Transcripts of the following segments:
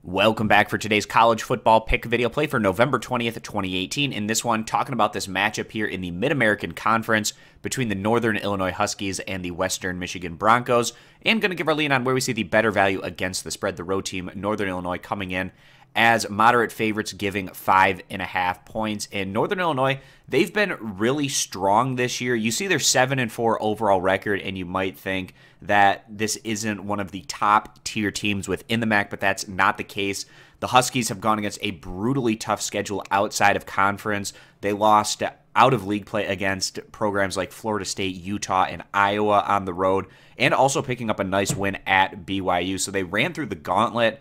Welcome back for today's college football pick video play for November 20th, 2018. In this one, talking about this matchup here in the Mid-American Conference between the Northern Illinois Huskies and the Western Michigan Broncos. And going to give our lean on where we see the better value against the spread. The road team, Northern Illinois, coming in as moderate favorites, giving 5.5 points. And Northern Illinois, they've been really strong this year. You see their 7-4 overall record, and you might think that this isn't one of the top tier teams within the MAC, but that's not the case. The Huskies have gone against a brutally tough schedule outside of conference. They lost out of league play against programs like Florida State, Utah, and Iowa on the road, and also picking up a nice win at BYU. So they ran through the gauntlet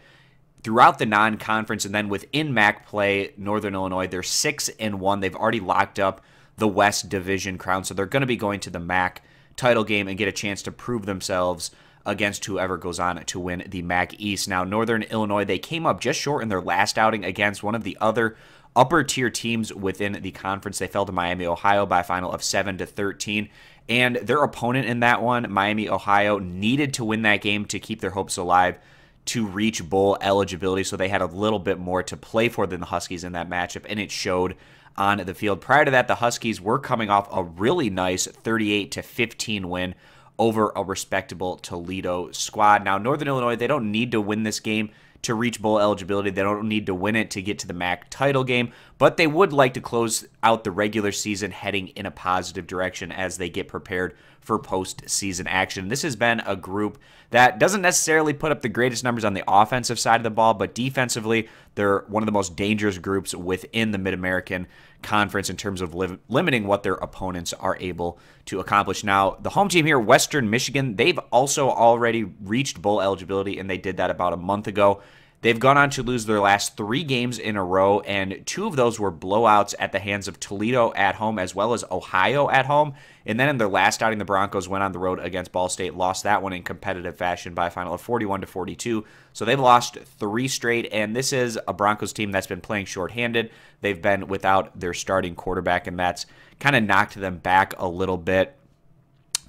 throughout the non-conference, and then within MAC play, Northern Illinois, they're 6-1. They've already locked up the West Division crown, so they're going to be going to the MAC title game and get a chance to prove themselves against whoever goes on to win the MAC East. Now, Northern Illinois, they came up just short in their last outing against one of the other upper-tier teams within the conference. They fell to Miami, Ohio by a final of 7-13. And their opponent in that one, Miami, Ohio, needed to win that game to keep their hopes alive to reach bowl eligibility, so they had a little bit more to play for than the Huskies in that matchup, and it showed on the field. Prior to that, the Huskies were coming off a really nice 38-15 win over a respectable Toledo squad. Now, Northern Illinois, they don't need to win this game to reach bowl eligibility. They don't need to win it to get to the MAC title game, but they would like to close out the regular season heading in a positive direction as they get prepared for postseason action. This has been a group that doesn't necessarily put up the greatest numbers on the offensive side of the ball, but defensively, they're one of the most dangerous groups within the Mid-American Conference in terms of limiting what their opponents are able to accomplish. Now, the home team here, Western Michigan, they've also already reached bowl eligibility, and they did that about a month ago. They've gone on to lose their last 3 games in a row, and 2 of those were blowouts at the hands of Toledo at home as well as Ohio at home. And then in their last outing, the Broncos went on the road against Ball State, lost that one in competitive fashion by a final of 41-42. So they've lost 3 straight, and this is a Broncos team that's been playing shorthanded. They've been without their starting quarterback, and that's kind of knocked them back a little bit.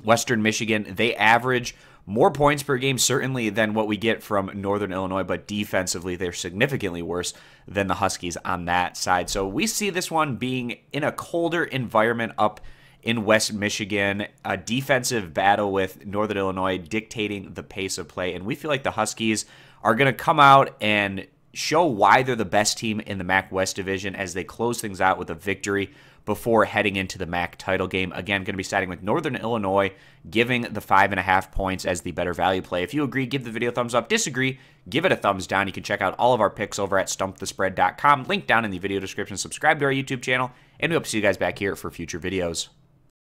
Western Michigan, they average more points per game, certainly, than what we get from Northern Illinois, but defensively, they're significantly worse than the Huskies on that side. So we see this one being in a colder environment up in West Michigan, a defensive battle with Northern Illinois dictating the pace of play, and we feel like the Huskies are going to come out and show why they're the best team in the MAC West Division as they close things out with a victory before heading into the MAC title game. Again, going to be siding with Northern Illinois, giving the 5.5 points as the better value play. If you agree, give the video a thumbs up. Disagree, give it a thumbs down. You can check out all of our picks over at stumpthespread.com. Link down in the video description. Subscribe to our YouTube channel, and we hope to see you guys back here for future videos.